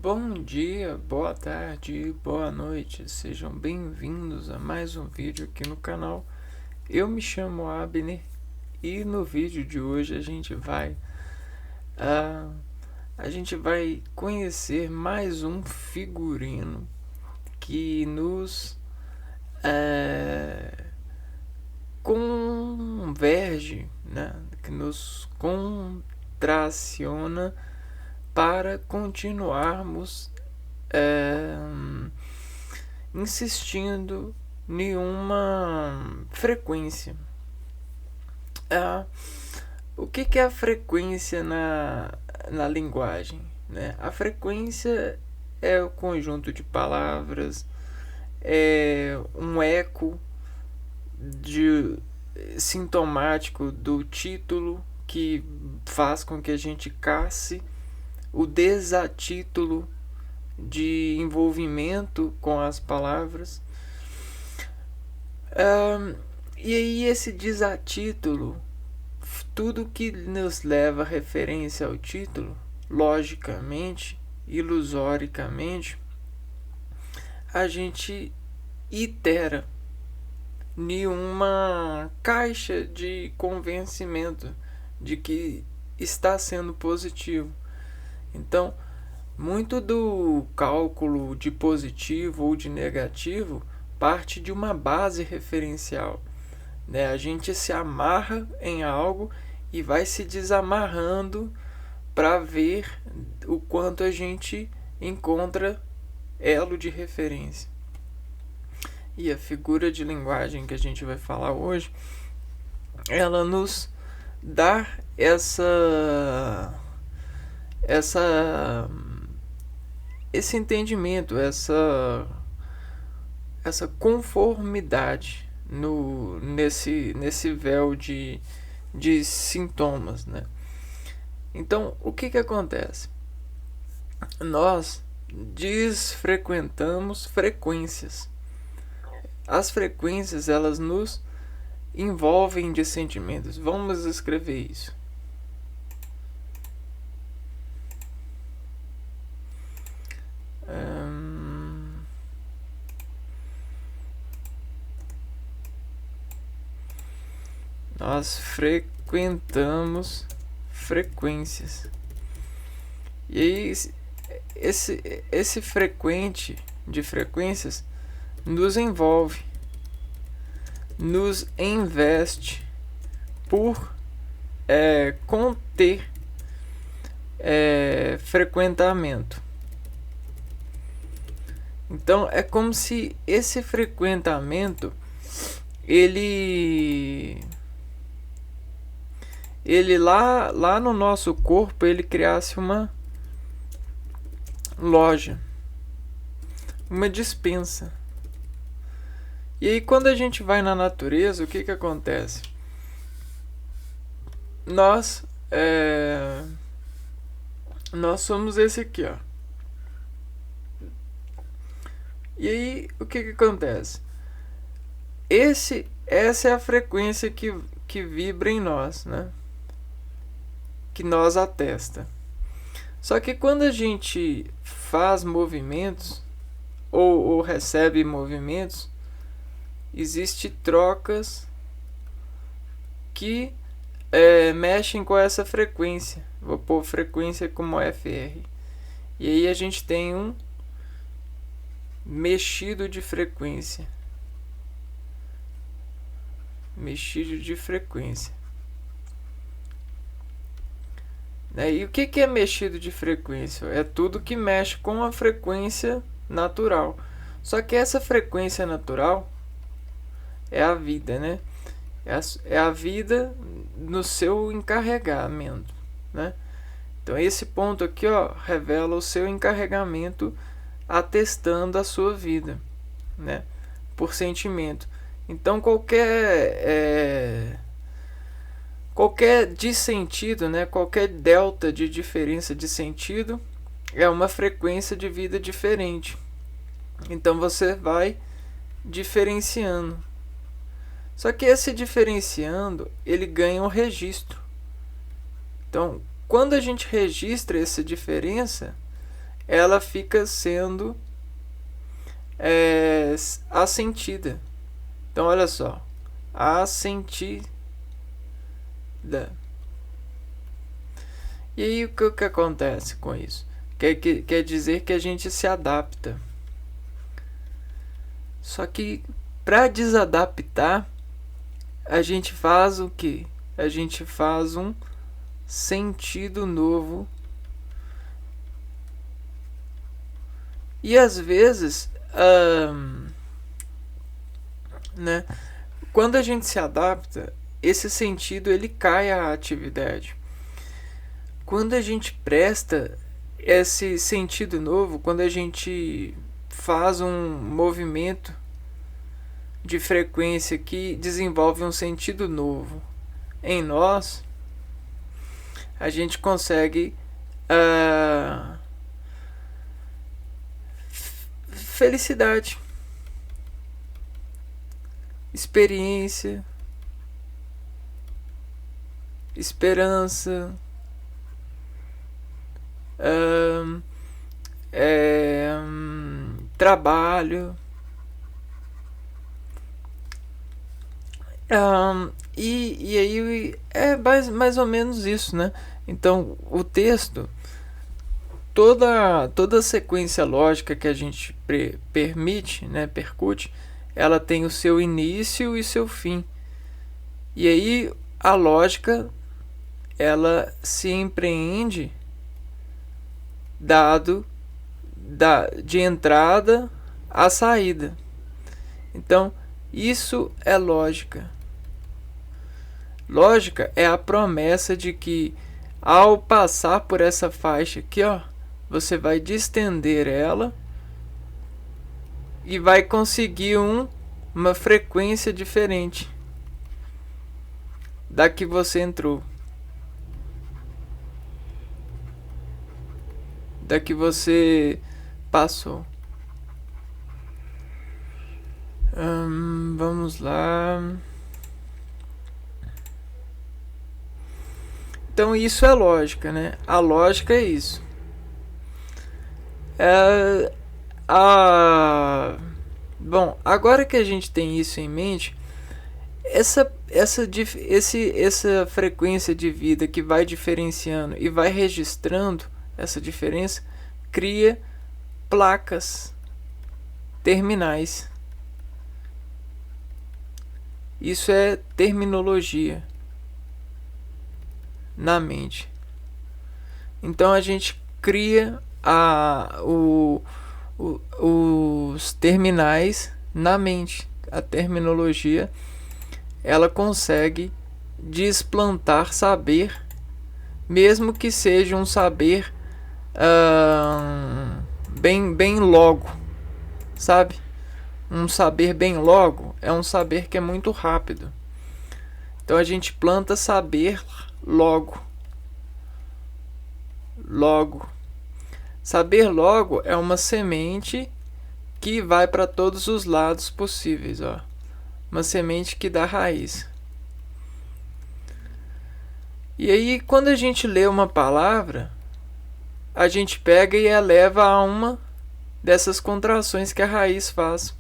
Bom dia, boa tarde, boa noite, sejam bem-vindos a mais um vídeo aqui no canal. Eu me chamo Abner e no vídeo de hoje ah, a gente vai conhecer mais um figurino que nos converge, né? Que nos contraciona para continuarmos insistindo em uma frequência. O que é a frequência na linguagem? Né? A frequência é o conjunto de palavras, é um eco sintomático do título que faz com que a gente casse o desatítulo de envolvimento com as palavras. E aí esse desatítulo, tudo que nos leva a referência ao título, logicamente, ilusoricamente, a gente itera em uma caixa de convencimento de que está sendo positivo. Então, muito do cálculo de positivo ou de negativo parte de uma base referencial. Né? A gente se amarra em algo e vai se desamarrando para ver o quanto a gente encontra elo de referência. E a figura de linguagem que a gente vai falar hoje, ela nos dá esse entendimento, essa conformidade nesse véu de sintomas, né? Então, o que acontece? Nós desfrequentamos frequências. As frequências, elas nos envolvem de sentimentos. Vamos escrever isso. Nós frequentamos frequências. E aí, esse frequente de frequências nos envolve, nos investe por conter frequentamento. Então é como se esse frequentamento ele lá no nosso corpo ele criasse uma loja, uma despensa. E aí quando a gente vai na natureza, o que acontece? Nós somos esse aqui, ó. E aí o que acontece? Essa é a frequência que vibra em nós, né? Que nós atesta. Só que quando a gente faz movimentos ou recebe movimentos, existem trocas que mexem com essa frequência. Vou pôr frequência como FR. E aí a gente tem um mexido de frequência. Mexido de frequência. E o que é mexido de frequência? É tudo que mexe com a frequência natural. Só que essa frequência natural é a vida, né? É a vida no seu encarregamento, né? Então esse ponto aqui, ó, revela o seu encarregamento atestando a sua vida, né? Por sentimento. Então qualquer dissentido, né? Qualquer delta de diferença de sentido é uma frequência de vida diferente. Então você vai diferenciando. Só que esse diferenciando, ele ganha um registro. Então, quando a gente registra essa diferença, ela fica sendo assentida. Então, olha só, assentida. E aí, o que acontece com isso? Quer dizer que a gente se adapta. Só que, para desadaptar, a gente faz o quê? A gente faz um sentido novo. E às vezes, né, quando a gente se adapta, esse sentido ele cai à atividade. Quando a gente presta esse sentido novo, quando a gente faz um movimento de frequência que desenvolve um sentido novo em nós, a gente consegue felicidade, experiência, esperança, trabalho, e aí é mais ou menos isso, né? Então o texto, toda a sequência lógica que a gente permite, né, percute, ela tem o seu início e seu fim. E aí a lógica ela se empreende de entrada à saída. Então, isso é lógica. Lógica é a promessa de que ao passar por essa faixa aqui, ó, você vai distender ela e vai conseguir uma frequência diferente da que você entrou, da que você passou. Vamos lá. Então isso é lógica, né? A lógica é isso. Bom, agora que a gente tem isso em mente, essa frequência de vida que vai diferenciando e vai registrando essa diferença cria placas terminais. Isso é terminologia na mente. Então a gente cria os terminais na mente. A terminologia ela consegue desplantar saber, mesmo que seja um saber bem logo, sabe? Um saber bem logo é um saber que é muito rápido. Então a gente planta saber logo. Saber logo é uma semente que vai para todos os lados possíveis, ó. Uma semente que dá raiz. E aí, quando a gente lê uma palavra, a gente pega e eleva a uma dessas contrações que a raiz faz,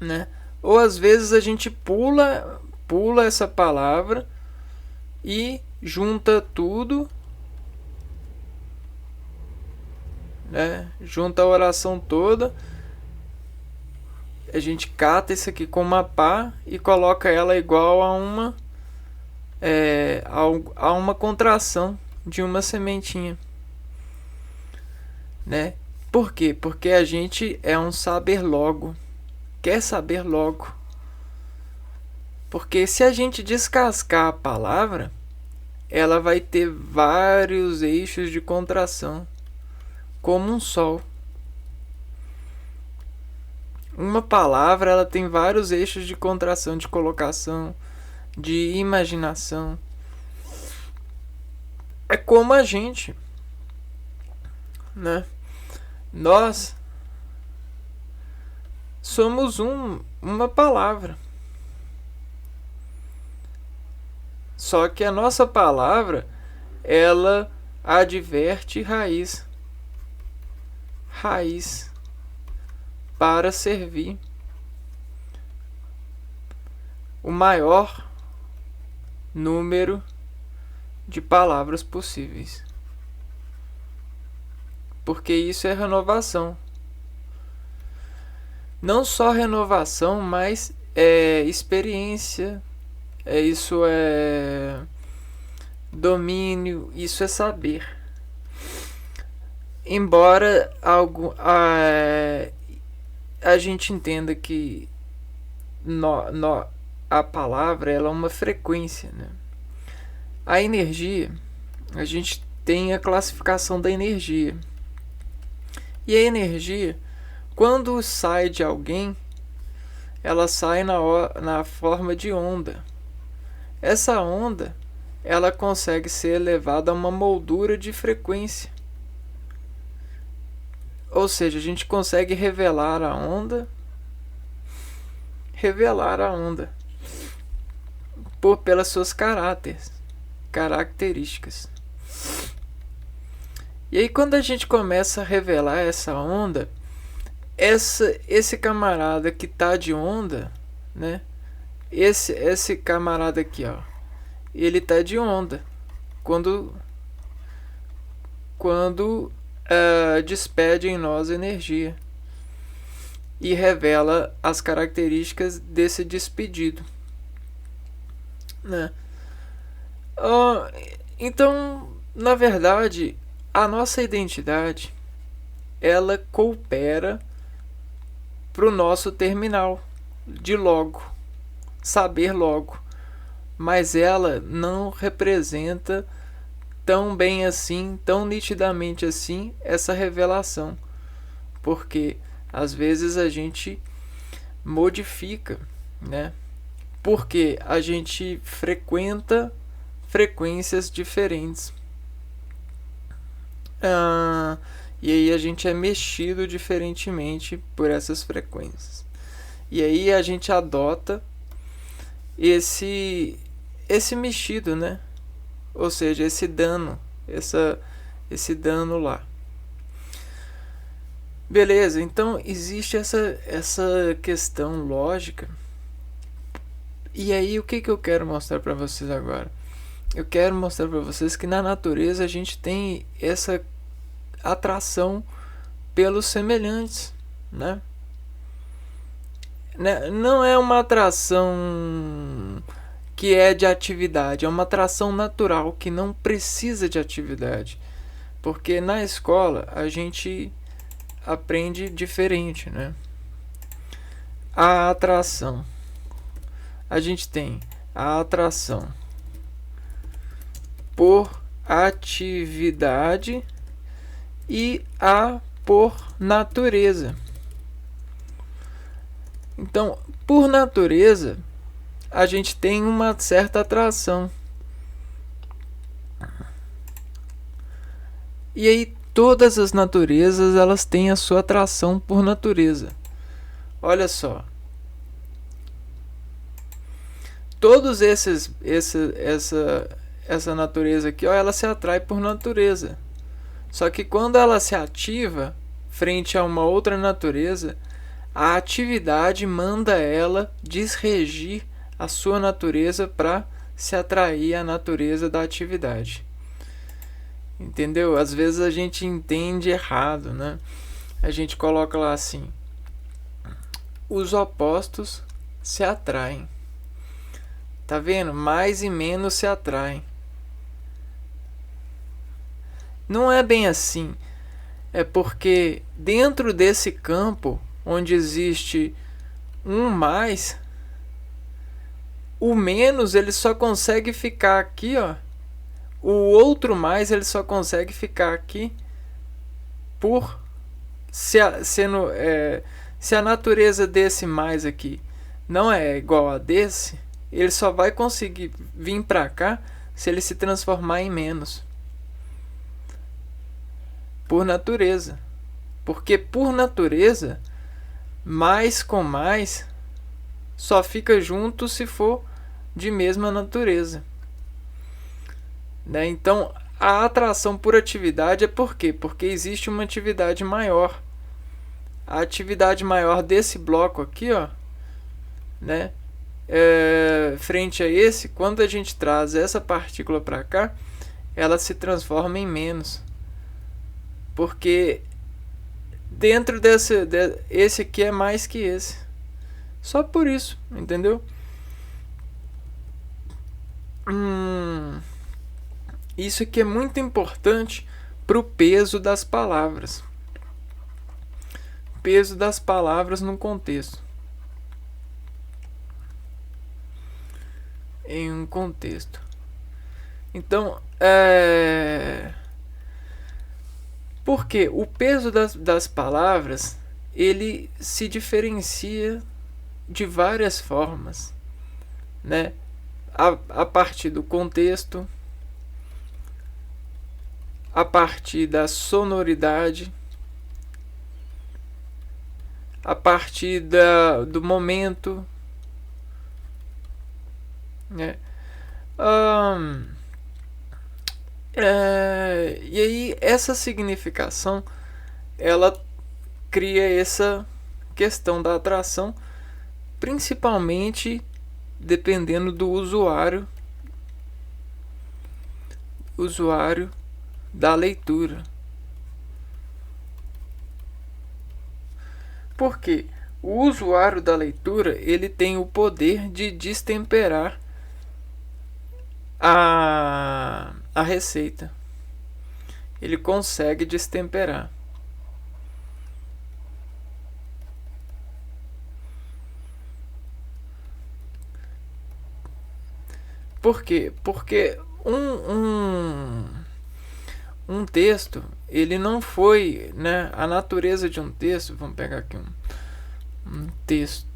né? Ou às vezes a gente pula essa palavra e junta tudo, né? Junta a oração toda. A gente cata isso aqui com uma pá e coloca ela igual a uma contração de uma sementinha, né? Por quê? Porque a gente é um saber logo, quer saber logo. Porque se a gente descascar a palavra, ela vai ter vários eixos de contração, como um sol. Uma palavra ela tem vários eixos de contração, de colocação, de imaginação. É como a gente, né? Nós somos uma palavra. Só que a nossa palavra, ela adverte raiz. raiz para servir o maior número de palavras possíveis. Porque isso é renovação. Não só renovação, mas experiência, isso é domínio, isso é saber. Embora a gente entenda que a palavra ela é uma frequência, né? A energia, a gente tem a classificação da energia. E a energia, quando sai de alguém, ela sai na forma de onda. Essa onda, ela consegue ser elevada a uma moldura de frequência. Ou seja, a gente consegue revelar a onda pelas suas características. E aí quando a gente começa a revelar essa onda, esse camarada que tá de onda, né? Esse camarada aqui, ó, ele tá de onda quando despede em nós energia e revela as características desse despedido, né? Então, na verdade, a nossa identidade ela coopera para o nosso terminal de logo, saber logo, mas ela não representa tão bem assim, tão nitidamente assim, essa revelação, porque às vezes a gente modifica, né? Porque a gente frequenta frequências diferentes. E aí a gente é mexido diferentemente por essas frequências. E aí a gente adota esse mexido, né? Ou seja, esse dano, esse dano lá. Beleza, então existe essa questão lógica. E aí o que eu quero mostrar para vocês agora? Eu quero mostrar para vocês que na natureza a gente tem essa atração pelos semelhantes, né? Não é uma atração que é de atividade, é uma atração natural que não precisa de atividade, porque na escola a gente aprende diferente, né? A atração, a gente tem a atração por atividade e a por natureza. Então, por natureza, a gente tem uma certa atração. E aí todas as naturezas, elas têm a sua atração por natureza. Olha só. Todos essa natureza aqui, ó, ela se atrai por natureza. Só que quando ela se ativa frente a uma outra natureza, a atividade manda ela desregir a sua natureza para se atrair à natureza da atividade. Entendeu? Às vezes a gente entende errado, né? A gente coloca lá assim: os opostos se atraem. Tá vendo? Mais e menos se atraem. Não é bem assim. É porque dentro desse campo onde existe um mais, o menos ele só consegue ficar aqui, ó. O outro mais ele só consegue ficar aqui por se a natureza desse mais aqui não é igual a desse, ele só vai conseguir vir para cá se ele se transformar em menos. Por natureza. Porque por natureza, mais com mais só fica junto se for de mesma natureza. Né? Então, a atração por atividade é por quê? Porque existe uma atividade maior a atividade maior desse bloco aqui, ó, né, frente a esse, quando a gente traz essa partícula para cá, ela se transforma em menos, porque dentro esse aqui é mais que esse, só por isso, entendeu? Isso aqui é muito importante para o peso das palavras. Peso das palavras num contexto. Em um contexto. Então, porque o peso das palavras, ele se diferencia de várias formas, né? A partir do contexto, a partir da sonoridade, a partir do momento, né? E aí essa significação, ela cria essa questão da atração, principalmente dependendo do usuário da leitura. Porque o usuário da leitura, ele tem o poder de destemperar a receita. Ele consegue destemperar. Por quê? Porque um texto, ele não foi, né, a natureza de um texto, vamos pegar aqui um texto.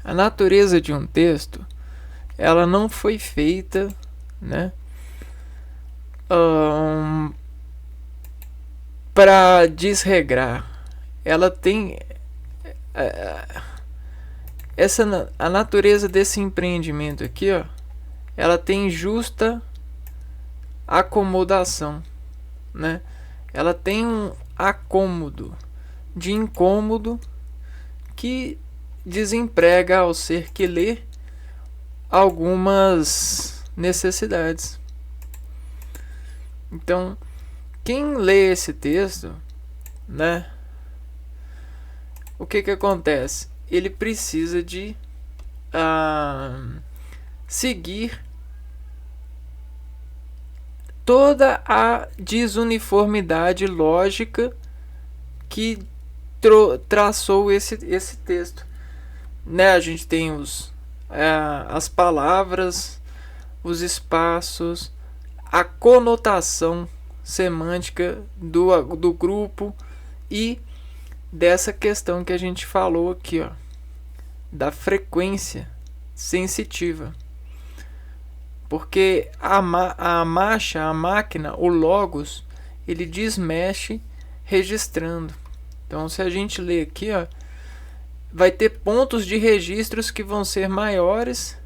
A natureza de um texto, ela não foi feita, né, para desregrar. Ela tem a natureza desse empreendimento aqui, ó, ela tem justa acomodação, né? Ela tem um acômodo de incômodo que desemprega ao ser que lê algumas necessidades. Então, quem lê esse texto, né, o que acontece? Ele precisa de seguir toda a desuniformidade lógica que traçou esse texto, né? A gente tem as palavras, os espaços, a conotação semântica do grupo e dessa questão que a gente falou aqui, ó, da frequência sensitiva. Porque a marcha, a máquina, o logos, ele desmexe registrando. Então, se a gente ler aqui, ó, vai ter pontos de registros que vão ser maiores,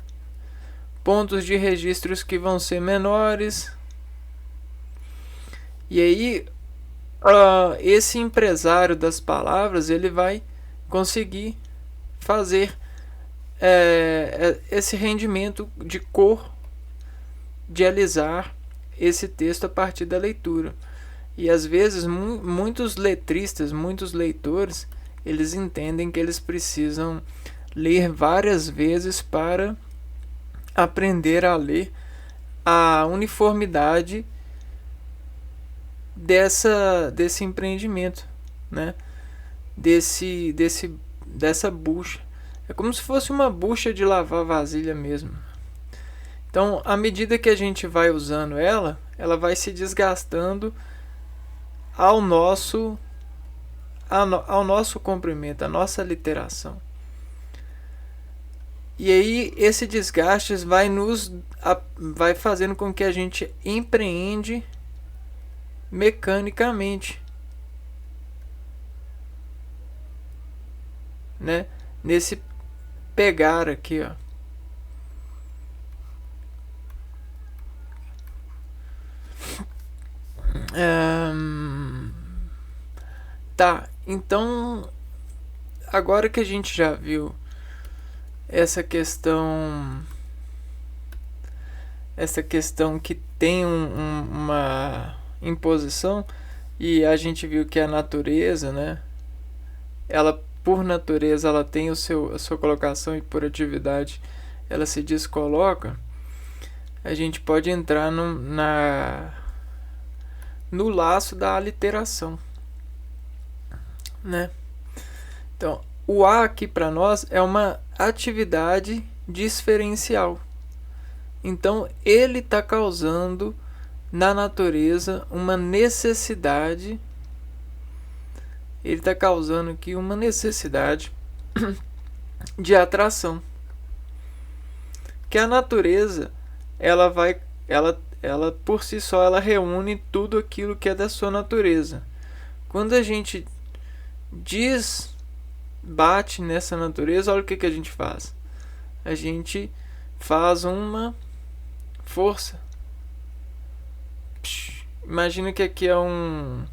pontos de registros que vão ser menores. E aí, esse empresário das palavras, ele vai conseguir fazer esse rendimento de cor, de alisar esse texto a partir da leitura. E às vezes muitos letristas, muitos leitores, eles entendem que eles precisam ler várias vezes para aprender a ler a uniformidade desse empreendimento, né? Dessa bucha. É como se fosse uma bucha de lavar vasilha mesmo. Então, à medida que a gente vai usando ela vai se desgastando ao nosso comprimento, à nossa literação. E aí esse desgaste vai fazendo com que a gente empreende mecanicamente, né? Nesse pegar aqui, ó. Tá, então agora que a gente já viu essa questão que tem uma imposição, e a gente viu que a natureza, né, ela por natureza ela tem a sua colocação, e por atividade ela se descoloca. A gente pode entrar no laço da aliteração, né? Então, o A aqui para nós é uma atividade diferencial. Então, ele está causando na natureza uma necessidade. Ele está causando aqui uma necessidade de atração. Que a natureza, ela por si só, ela reúne tudo aquilo que é da sua natureza. Quando a gente bate nessa natureza, olha o que a gente faz. A gente faz uma força. Imagina que aqui é um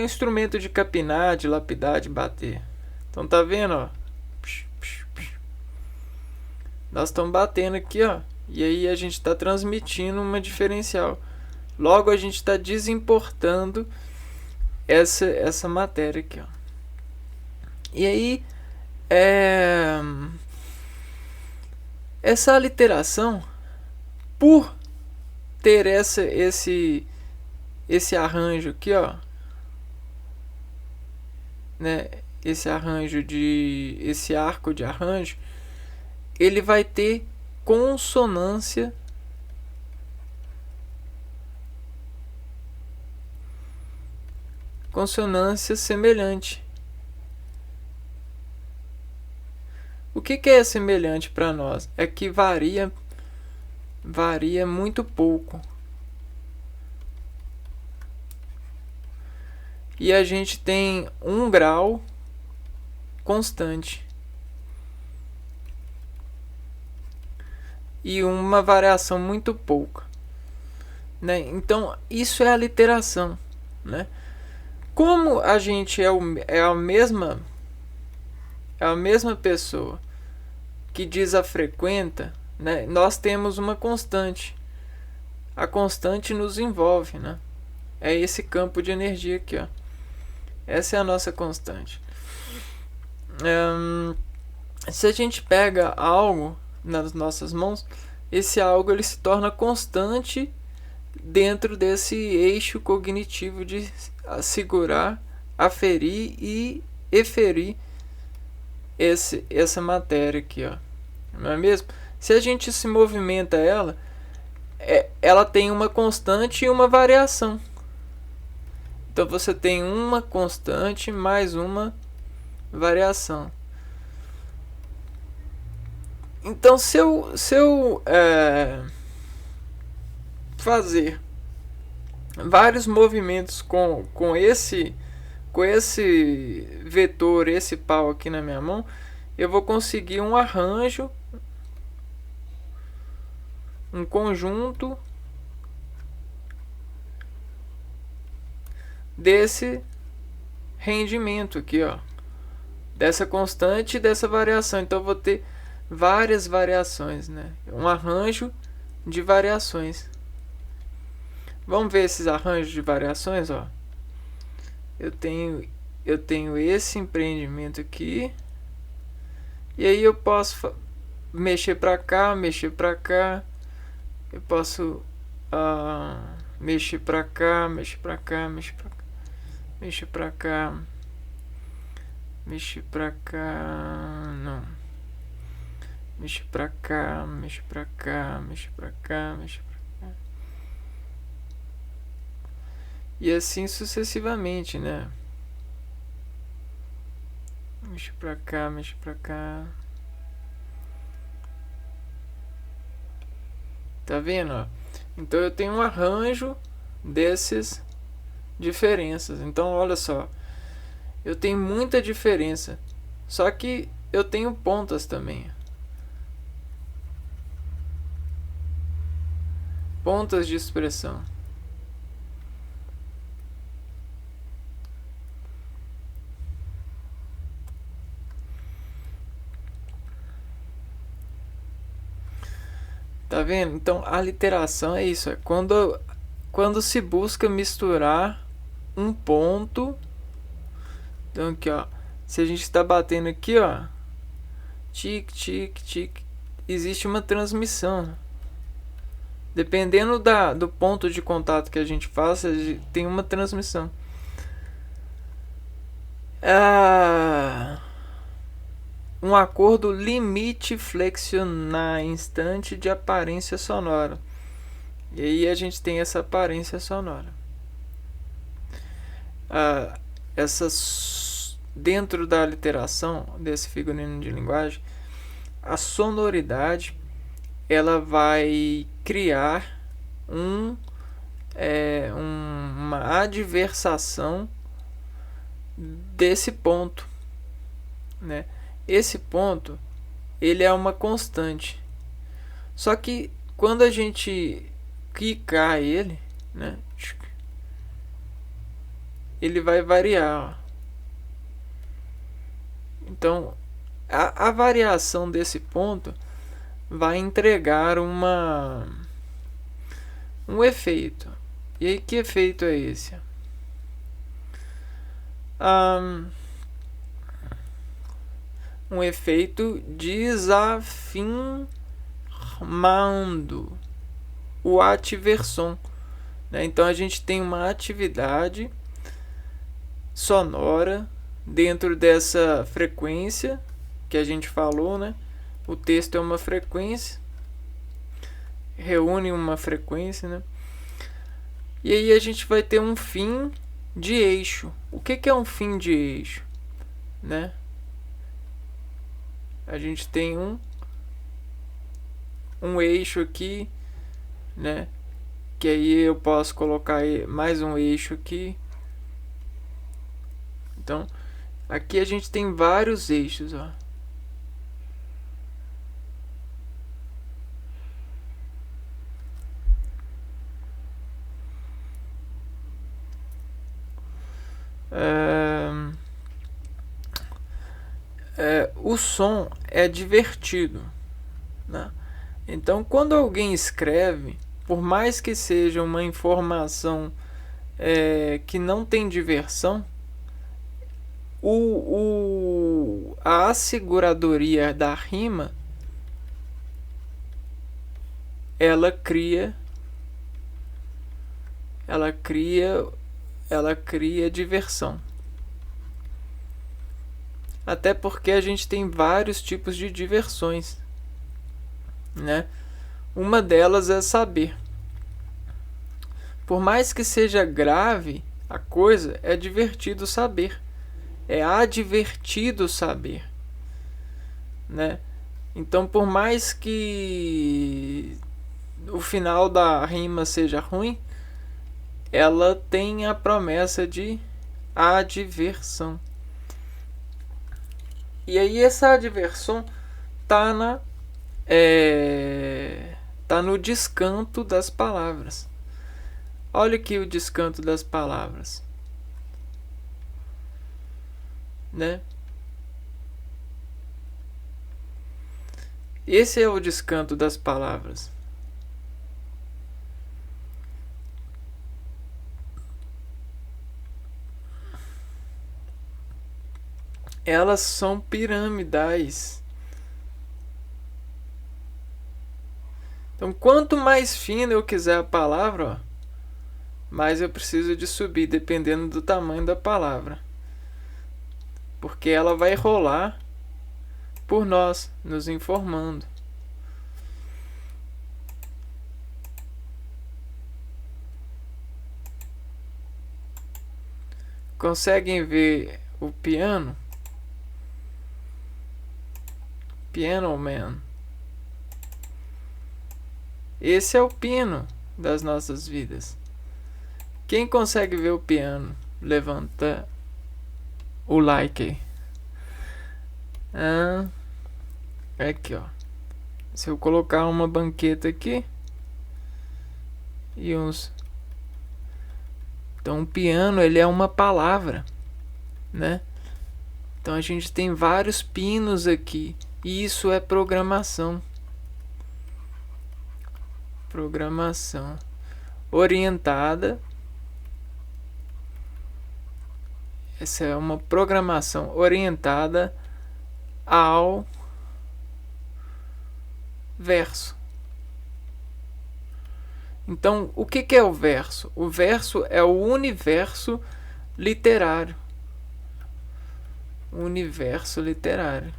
instrumento de capinar, de lapidar, de bater. Então tá vendo, ó? Nós estamos batendo aqui, ó. E aí a gente está transmitindo uma diferencial. Logo a gente está desimportando essa matéria aqui, ó. E aí essa aliteração, por ter esse arranjo aqui, ó, né? Esse arco de arranjo, ele vai ter consonância semelhante. O que é semelhante para nós? É que varia muito pouco. E a gente tem 1 grau constante. E uma variação muito pouca, né? Então, isso é a literação, né? Como a gente é a mesma pessoa que desafrequenta, né? Nós temos uma constante. A constante nos envolve, né? É esse campo de energia aqui, ó. Essa é a nossa constante. Se a gente pega algo nas nossas mãos, esse algo ele se torna constante dentro desse eixo cognitivo de segurar, aferir e eferir essa matéria aqui, ó. Não é mesmo? Se a gente se movimenta ela tem uma constante e uma variação. Então você tem uma constante mais uma variação. Então, se eu fazer vários movimentos com esse vetor, esse pau aqui na minha mão, eu vou conseguir um arranjo, um conjunto desse rendimento aqui, ó, dessa constante e dessa variação. Então eu vou ter várias variações, né? Um arranjo de variações. Vamos ver esses arranjos de variações, ó. Eu tenho esse empreendimento aqui. E aí eu posso mexer para cá, mexer para cá. Eu posso mexer para cá, mexer para cá, mexer para cá, mexer para cá, mexer para cá, não. Mexer para cá, mexer para cá, mexer para cá, mexer para cá. E assim sucessivamente, né? Mexer para cá, mexer para cá. Tá vendo, ó? Então eu tenho um arranjo desses diferenças. Então olha só, eu tenho muita diferença. Só que eu tenho pontas também. pontas de expressão. Tá vendo? Então a literação é isso, é quando se busca misturar um ponto. Então aqui, ó, se a gente está batendo aqui, ó, tic, tic, tic, existe uma transmissão. Dependendo do ponto de contato que a gente faça, tem uma transmissão. Um acordo limite flexionar instante de aparência sonora. E aí a gente tem essa aparência sonora. Dentro da literação desse figurino de linguagem, a sonoridade ela vai criar uma adversação desse ponto, né? Esse ponto ele é uma constante. Só que quando a gente quicar ele, né, ele vai variar. Então, a variação desse ponto vai entregar um efeito. E aí, que efeito é esse? Um efeito desafinando o ativersom, né? Então a gente tem uma atividade sonora dentro dessa frequência que a gente falou, né? O texto é uma frequência, reúne uma frequência, né? E aí a gente vai ter um fim de eixo. O que é um fim de eixo, né? A gente tem um eixo aqui, né? Que aí eu posso colocar mais um eixo aqui. Então, aqui a gente tem vários eixos, ó. O som é divertido, né? Então, quando alguém escreve, por mais que seja uma informação que não tem diversão, a asseguradoria da rima ela cria diversão. Até porque a gente tem vários tipos de diversões, né? Uma delas é saber. Por mais que seja grave a coisa, é divertido saber. É advertido saber, né? Então, por mais que o final da rima seja ruim, ela tem a promessa de adversão. E aí essa adversão tá no descanto das palavras. Olha aqui o descanto das palavras, né? Esse é o descanto das palavras. Elas são piramidais. Então, quanto mais fina eu quiser a palavra, ó, mais eu preciso de subir, dependendo do tamanho da palavra. Porque ela vai rolar por nós, nos informando. Conseguem ver o piano? Piano Man. Esse é o pino das nossas vidas. Quem consegue ver o piano, levanta o like aí. Aqui, ó. Se eu colocar uma banqueta aqui, e uns. Então o piano ele é uma palavra, né? Então a gente tem vários pinos aqui e isso é programação. Programação orientada. Essa é uma programação orientada ao verso. Então, o que é o verso? O verso é o universo literário. O universo literário.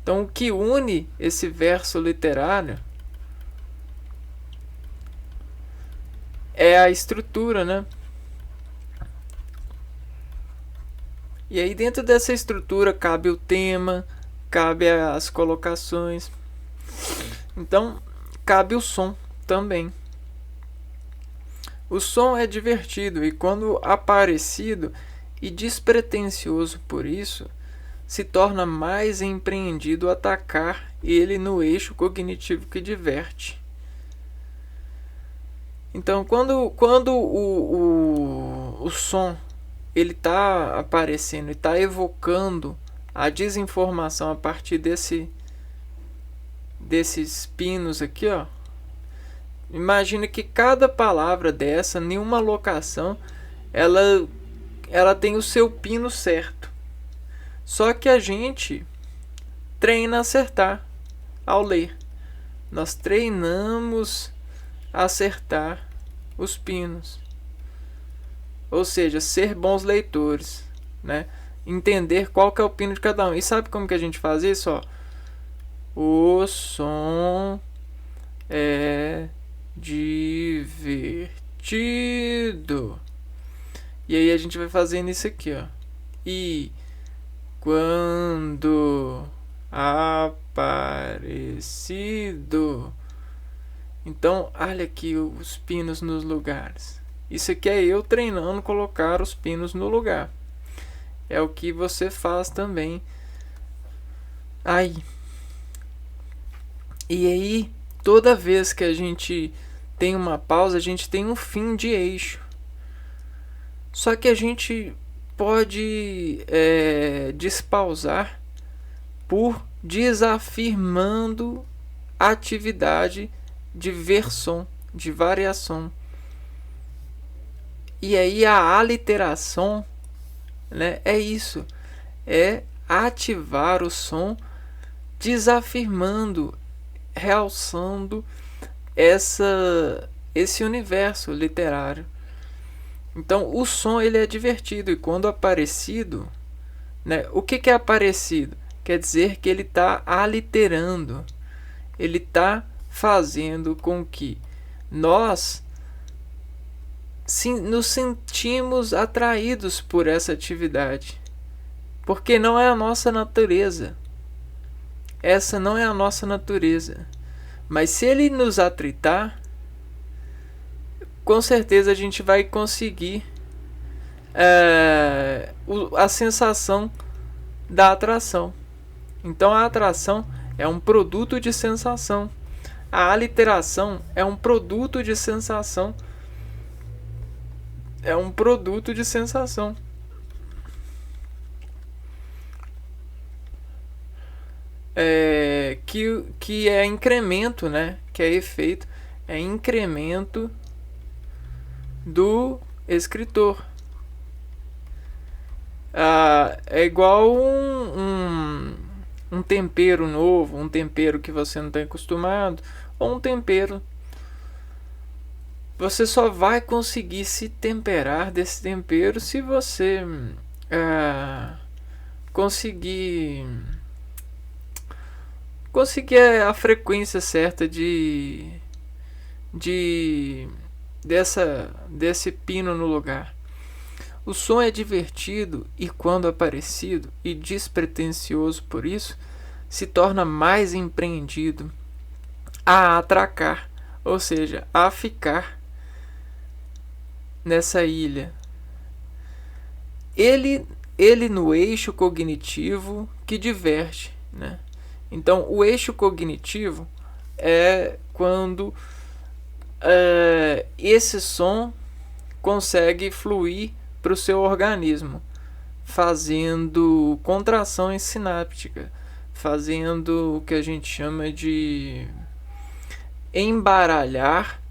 Então, o que une esse verso literário é a estrutura, né? E aí dentro dessa estrutura cabe o tema, cabe as colocações. Então, cabe o som também. O som é divertido e quando aparecido e despretensioso por isso, se torna mais empreendido atacar ele no eixo cognitivo que diverte. Então, quando o som ele está aparecendo e está evocando a desinformação a partir desses pinos aqui, ó. Imagina que cada palavra dessa, nenhuma locação, ela tem o seu pino certo. Só que a gente treina a acertar ao ler. Nós treinamos a acertar os pinos. Ou seja, ser bons leitores, né? Entender qual que é o pino de cada um. E sabe como que a gente faz isso? Ó? O som é divertido. E aí a gente vai fazendo isso aqui, ó. E quando aparecido. Então, olha aqui os pinos nos lugares. Isso aqui é eu treinando colocar os pinos no lugar. É o que você faz também. Aí. E aí, toda vez que a gente tem uma pausa, a gente tem um fim de eixo. Só que a gente pode despausar por desafirmando a atividade de ver som, de variação. E aí a aliteração, né, é isso, é ativar o som, desafirmando, realçando esse universo literário. Então o som ele é divertido e quando aparecido, né, o que é aparecido? Quer dizer que ele está aliterando, ele está fazendo com que nós nos sentimos atraídos por essa atividade, porque não é a nossa natureza. Essa não é a nossa natureza. Mas se ele nos atritar, com certeza a gente vai conseguir a sensação da atração. Então a atração é um produto de sensação. A aliteração é um produto de sensação. É um produto de sensação. Que é incremento, né? Que é efeito. É incremento do escritor. É igual um tempero novo, um tempero que você não está acostumado, ou um tempero. Você só vai conseguir se temperar desse tempero se você conseguir a frequência certa desse pino no lugar. O som é divertido e, quando aparecido e despretensioso por isso, se torna mais empreendido a atracar, ou seja, a ficar nessa ilha. Ele no eixo cognitivo que diverte, né? Então, o eixo cognitivo é quando esse som consegue fluir para o seu organismo, fazendo contração sináptica, fazendo o que a gente chama de embaralhar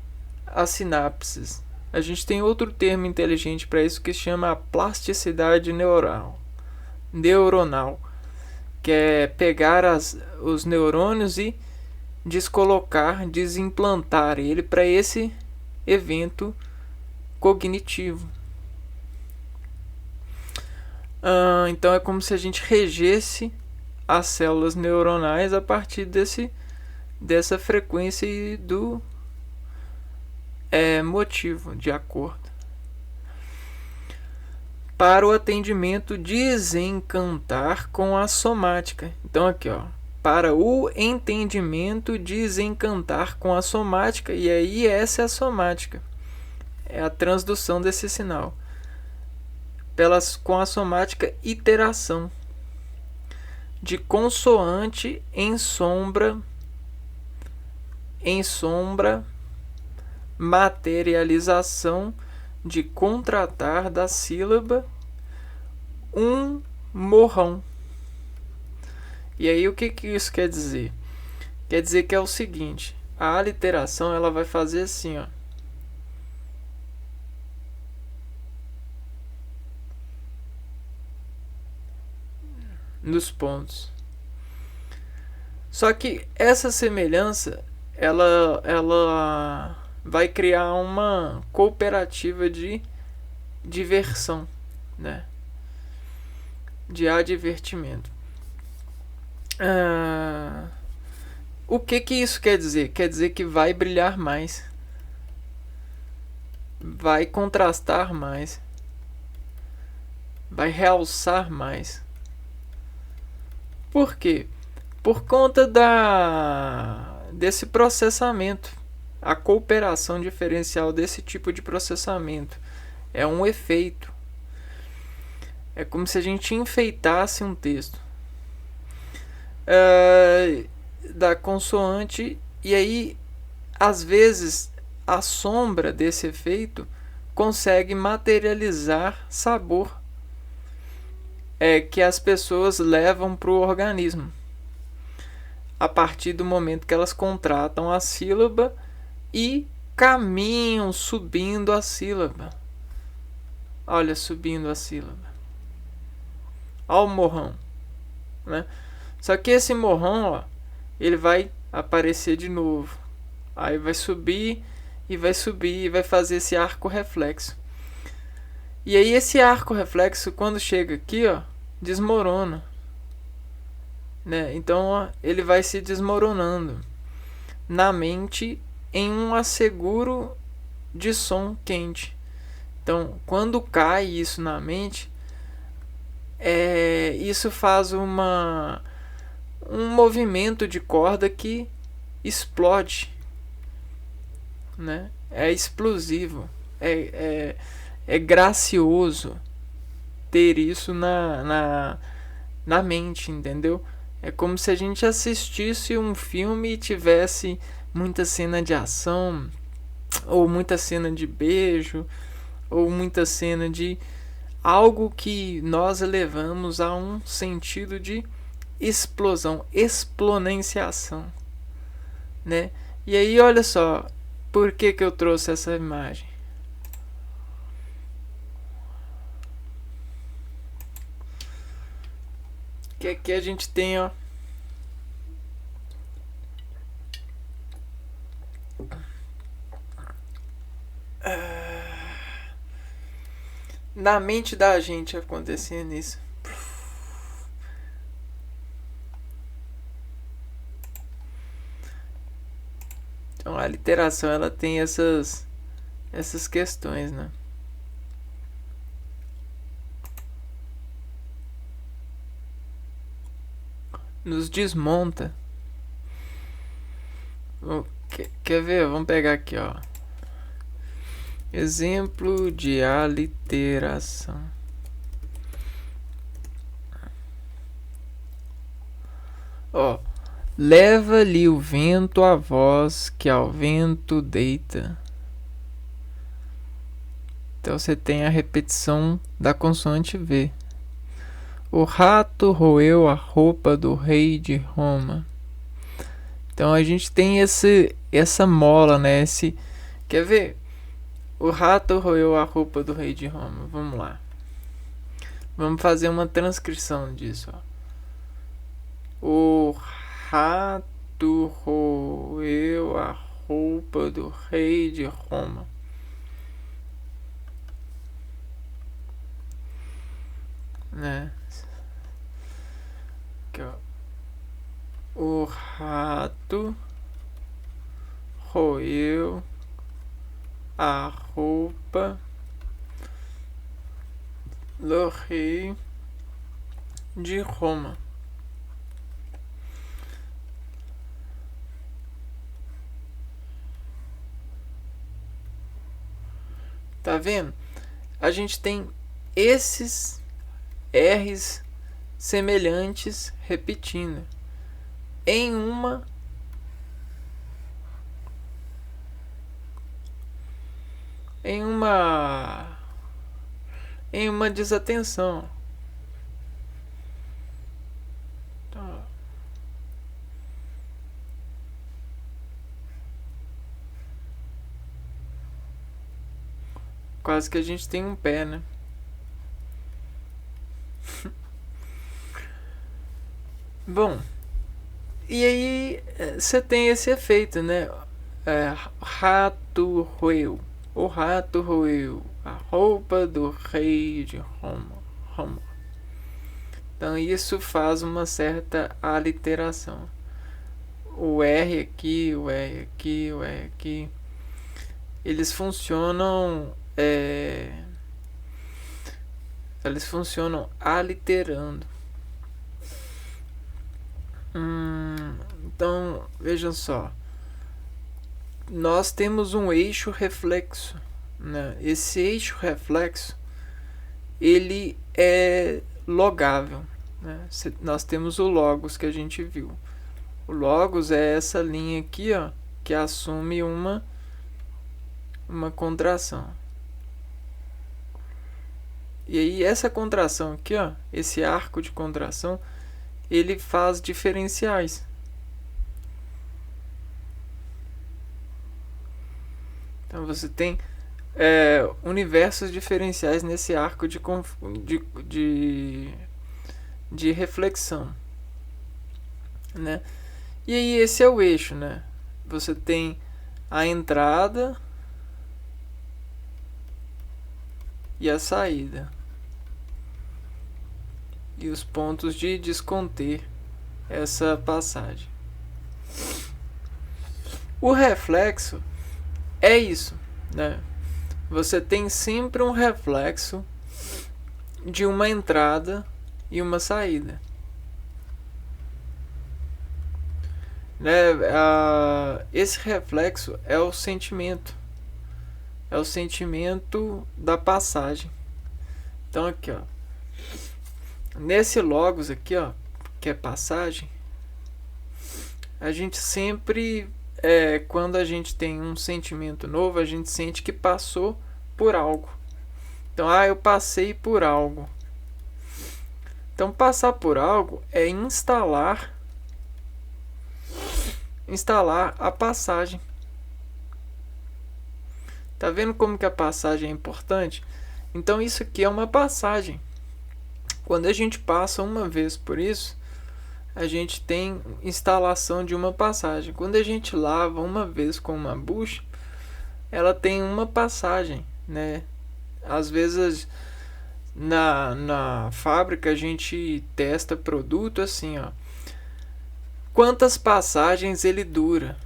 as sinapses. A gente tem outro termo inteligente para isso que se chama plasticidade neuronal, que é pegar os neurônios e descolocar, desimplantar ele para esse evento cognitivo. Então é como se a gente regesse as células neuronais a partir dessa frequência e do motivo, de acordo. Para o atendimento desencantar com a somática. Então aqui, ó, para o entendimento desencantar com a somática, e aí essa é a somática. É a transdução desse sinal. Com a somática iteração de consoante em sombra, materialização de contratar da sílaba um morrão. E aí o que isso quer dizer? Quer dizer que é o seguinte: a aliteração ela vai fazer assim, ó. Nos pontos. Só que essa semelhança ela vai criar uma cooperativa de diversão, né? De advertimento. O que isso quer dizer? Quer dizer que vai brilhar mais, vai contrastar mais, vai realçar mais. Por quê? Por conta desse processamento. A cooperação diferencial desse tipo de processamento é um efeito. É como se a gente enfeitasse um texto da consoante, e aí às vezes a sombra desse efeito consegue materializar sabor que as pessoas levam para o organismo a partir do momento que elas contratam a sílaba e caminham subindo a sílaba. Olha, subindo a sílaba. Olha o morrão, né? Só que esse morrão, ó, ele vai aparecer de novo. Aí vai subir e vai subir e vai fazer esse arco reflexo. E aí esse arco reflexo, quando chega aqui, ó, desmorona, né? Então, ó, ele vai se desmoronando na mente em um asseguro de som quente. Então, quando cai isso na mente, isso faz um movimento de corda que explode, né? É explosivo, é gracioso ter isso na mente, entendeu? É como se a gente assistisse um filme e tivesse muita cena de ação, ou muita cena de beijo, ou muita cena de algo que nós elevamos a um sentido de explosão, exponenciação, né? E aí, olha só, por que eu trouxe essa imagem? Que aqui a gente tem, ó, na mente da gente acontecendo isso. Então a literação ela tem essas questões, né? Nos desmonta. Quer ver? Vamos pegar aqui, ó. Exemplo de aliteração. Ó, Leva-lhe o vento a voz que ao vento deita. Então você tem a repetição da consoante V. O rato roeu a roupa do rei de Roma. Então a gente tem essa mola, né? Quer ver? O rato roeu a roupa do rei de Roma. Vamos lá. Vamos fazer uma transcrição disso. Ó. O rato roeu a roupa do rei de Roma. Né? Aqui, ó. O rato roeu a roupa do rei de Roma. Tá vendo? A gente tem esses R's semelhantes repetindo em uma desatenção. Então, quase que a gente tem um pé, né? Bom, e aí você tem esse efeito, né? Rato roeu. O rato roeu a roupa do rei de Roma. Então isso faz uma certa aliteração. O R aqui, o R aqui, o R aqui. Eles funcionam aliterando. Então, vejam só. Nós temos um eixo reflexo, né? Esse eixo reflexo, ele é logável, né? Nós temos o logos que a gente viu. O logos é essa linha aqui, ó, que assume uma contração. E aí essa contração aqui, ó, esse arco de contração, ele faz diferenciais. Então você tem universos diferenciais nesse arco de reflexão, né? E aí esse é o eixo, né? Você tem a entrada e a saída e os pontos de desconter essa passagem. O reflexo é isso, né? Você tem sempre um reflexo de uma entrada e uma saída, né? Esse reflexo é o sentimento da passagem. Então aqui, ó, nesse logos aqui, ó, que é passagem, a gente sempre quando a gente tem um sentimento novo, a gente sente que passou por algo. Então, eu passei por algo. Então, passar por algo é instalar a passagem. Tá vendo como que a passagem é importante? Então, isso aqui é uma passagem. Quando a gente passa uma vez por isso, a gente tem instalação de uma passagem. Quando a gente lava uma vez com uma bucha, ela tem uma passagem, né? Às vezes na fábrica a gente testa produto assim, ó. Quantas passagens ele dura?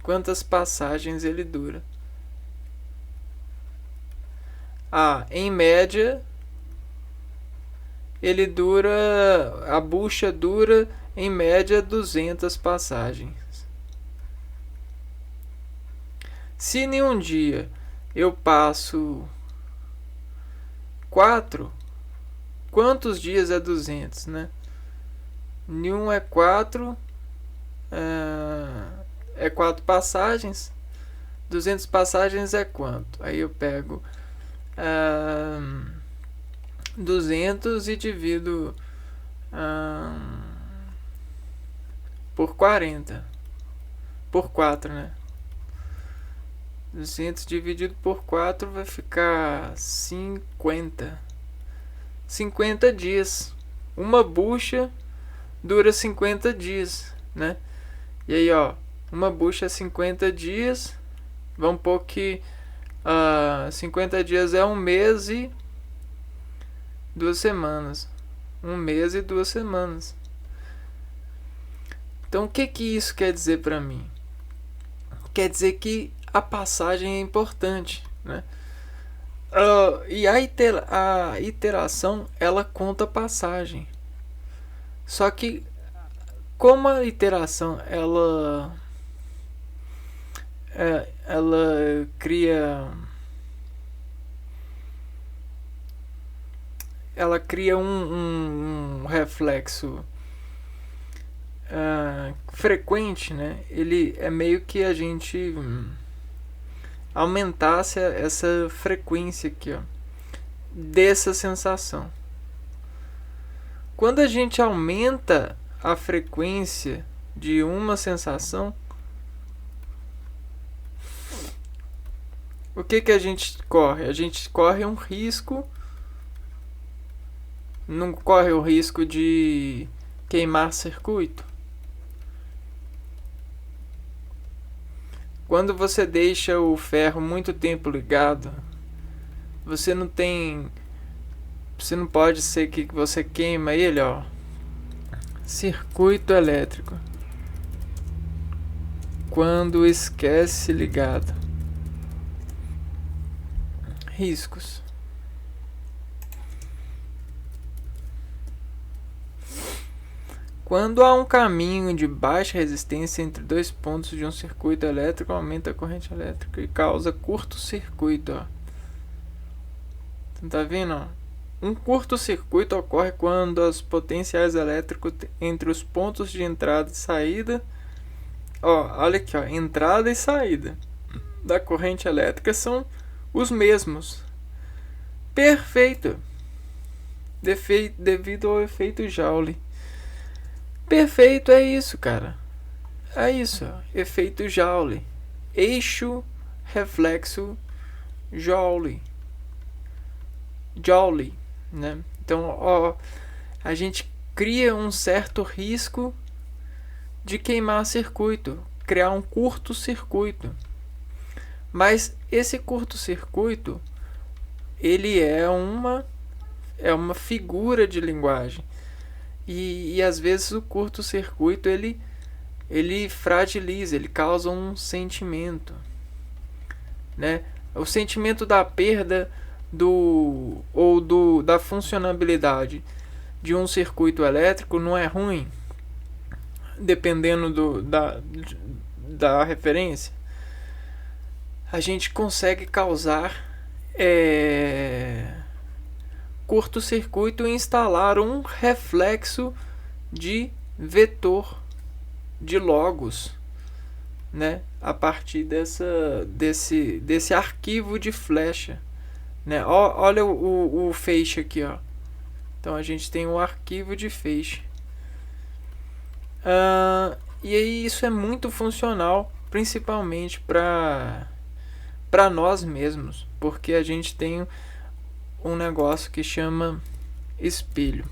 Quantas passagens ele dura? Em média, a bucha dura em média 200 passagens. Se em um dia eu passo 4, quantos dias é 200, né? Em um é 4, é 4 passagens. 200 passagens é quanto? Aí eu pego 200 e divido por 40. Por 4, né? 200 dividido por 4 vai ficar 50. 50 dias. Uma bucha dura 50 dias, né? E aí, ó, uma bucha é 50 dias. Vamos pôr que 50 dias é 1 mês e 2 semanas. 1 mês e 2 semanas. Então, o que isso quer dizer para mim? Quer dizer que a passagem é importante, né? E a iteração, ela conta passagem. Só que, como a iteração, ela cria um reflexo frequente, né? Ele é meio que a gente aumentasse essa frequência aqui, ó, dessa sensação. Quando a gente aumenta a frequência de uma sensação, o que a gente corre? A gente corre um risco. Não corre o risco de queimar circuito. Quando você deixa o ferro muito tempo ligado, você não pode ser que você queima ele, ó. Circuito elétrico. Quando esquece ligado. Riscos. Quando há um caminho de baixa resistência entre 2 pontos de um circuito elétrico, aumenta a corrente elétrica e causa curto-circuito. Você tá vendo? Ó? Um curto-circuito ocorre quando os potenciais elétricos entre os pontos de entrada e saída, olha aqui, entrada e saída da corrente elétrica são os mesmos. Perfeito. Devido ao efeito Joule. Perfeito, é isso, cara. É isso, ó. Efeito Joule. Eixo, reflexo, Joule. Joule, né? Então, a gente cria um certo risco de queimar circuito, criar um curto-circuito. Mas esse curto-circuito, ele é uma figura de linguagem. E às vezes o curto-circuito ele fragiliza, ele causa um sentimento, né? O sentimento da perda da funcionabilidade de um circuito elétrico não é ruim, dependendo da referência. A gente consegue causar curto-circuito e instalar um reflexo de vetor de logos, né, a partir desse arquivo de flecha, né? Olha o feixe aqui, ó. Então a gente tem um arquivo de feixe, e aí isso é muito funcional, principalmente para nós mesmos, porque a gente tem um negócio que chama espelho.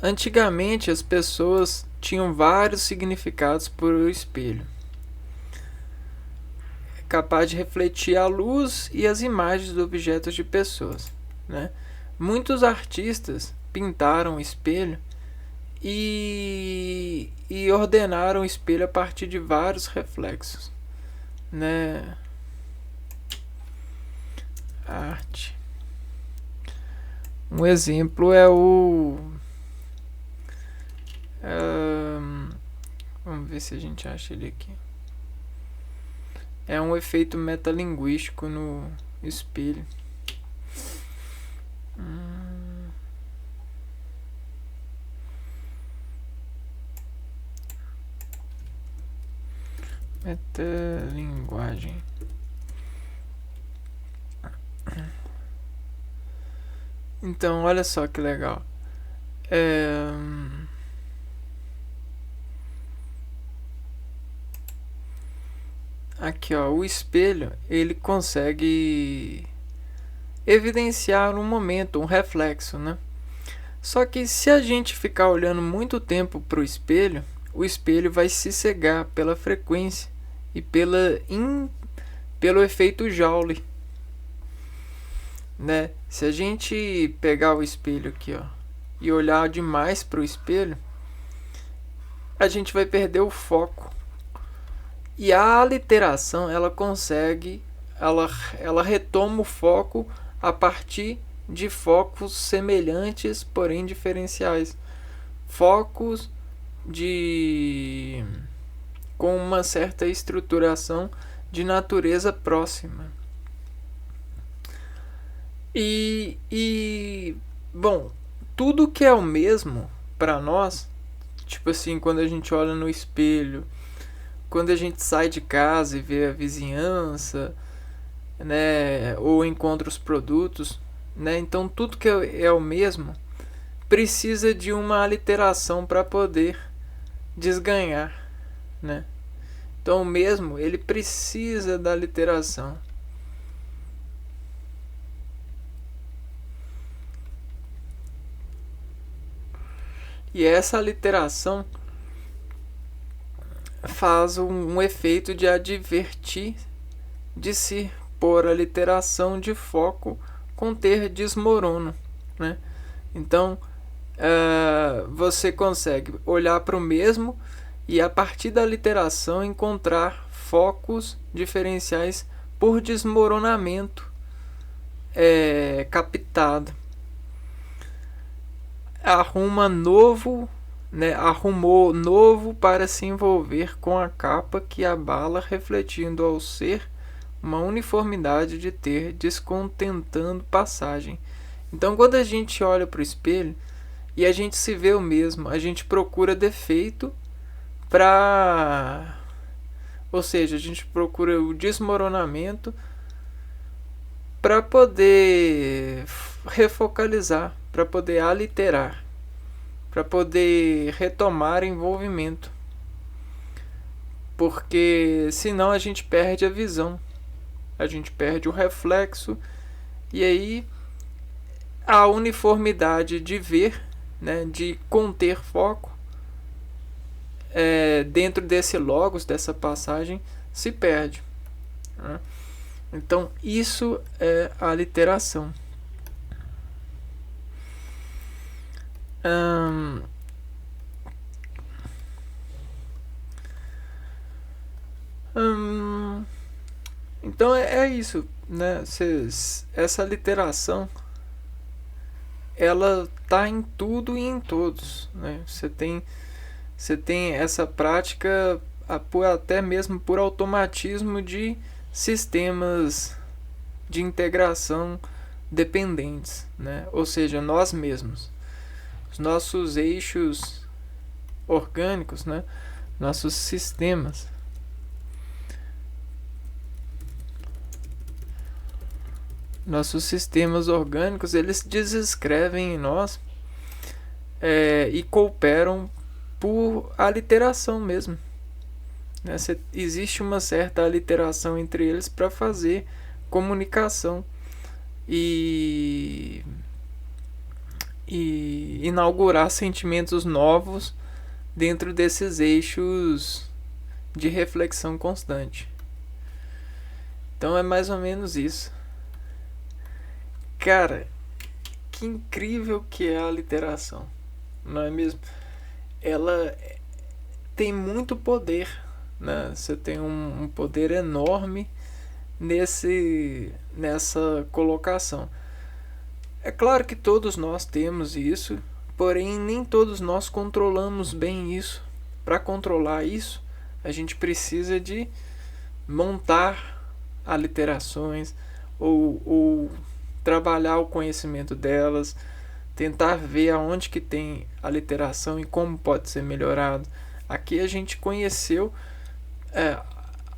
Antigamente as pessoas tinham vários significados por o espelho, capaz de refletir a luz e as imagens de objetos de pessoas, né? Muitos artistas pintaram o espelho e ordenaram o espelho a partir de vários reflexos, né? Arte. Um exemplo é vamos ver se a gente acha ele aqui. É um efeito metalinguístico espelho. Metalinguagem. Então, olha só que legal. Aqui, ó, o espelho, ele consegue evidenciar um momento, um reflexo, né? Só que se a gente ficar olhando muito tempo para o espelho vai se cegar pela frequência e pelo efeito Joule, né? Se a gente pegar o espelho aqui, ó, e olhar demais para o espelho, a gente vai perder o foco. E a aliteração, ela consegue, ela retoma o foco a partir de focos semelhantes, porém diferenciais. Focos com uma certa estruturação de natureza próxima. Bom, tudo que é o mesmo para nós, tipo assim, quando a gente olha no espelho, quando a gente sai de casa e vê a vizinhança, né, ou encontra os produtos, né, então tudo que é o mesmo precisa de uma aliteração para poder desganhar, né? Então o mesmo, ele precisa da aliteração. E essa aliteração faz um efeito de advertir de si por aliteração de foco conter desmorono, né? Então você consegue olhar para o mesmo e a partir da aliteração encontrar focos diferenciais por desmoronamento captado. Arrumou novo para se envolver com a capa que abala, refletindo ao ser uma uniformidade de ter, descontentando passagem. Então, quando a gente olha para o espelho e a gente se vê o mesmo, a gente procura defeito ou seja, a gente procura o desmoronamento para poder refocalizar, para poder aliterar, para poder retomar envolvimento. Porque senão a gente perde a visão, a gente perde o reflexo e aí a uniformidade de ver, né, de conter foco dentro desse logos, dessa passagem, se perde, né? Então isso é a aliteração. Então é isso, né? Essa aliteração, ela tá em tudo e em todos, né? Você tem essa prática até mesmo por automatismo de sistemas de integração dependentes, né? Ou seja, nós mesmos, os nossos eixos orgânicos, né? Nossos sistemas. Nossos sistemas orgânicos, eles desescrevem em nós e cooperam por aliteração mesmo, né? Existe uma certa aliteração entre eles para fazer comunicação e inaugurar sentimentos novos dentro desses eixos de reflexão constante. Então é mais ou menos isso. Cara, que incrível que é a aliteração, não é mesmo? Ela tem muito poder, né? Você tem um poder enorme nessa colocação. É claro que todos nós temos isso, porém nem todos nós controlamos bem isso. Para controlar isso, a gente precisa de montar aliterações, ou trabalhar o conhecimento delas, tentar ver aonde que tem a literação e como pode ser melhorado. Aqui a gente conheceu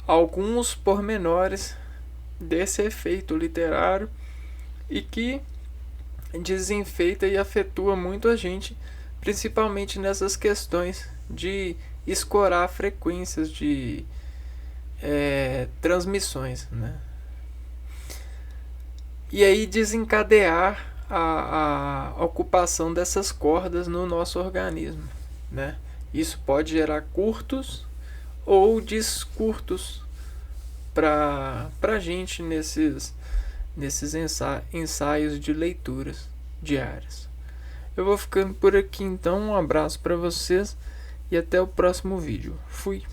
alguns pormenores desse efeito literário e que desenfeita e afetua muito a gente, principalmente nessas questões de escorar frequências de transmissões, né? E aí desencadear a ocupação dessas cordas no nosso organismo, né? Isso pode gerar curtos ou descurtos para a gente nesses ensaios de leituras diárias. Eu vou ficando por aqui então, um abraço para vocês e até o próximo vídeo. Fui!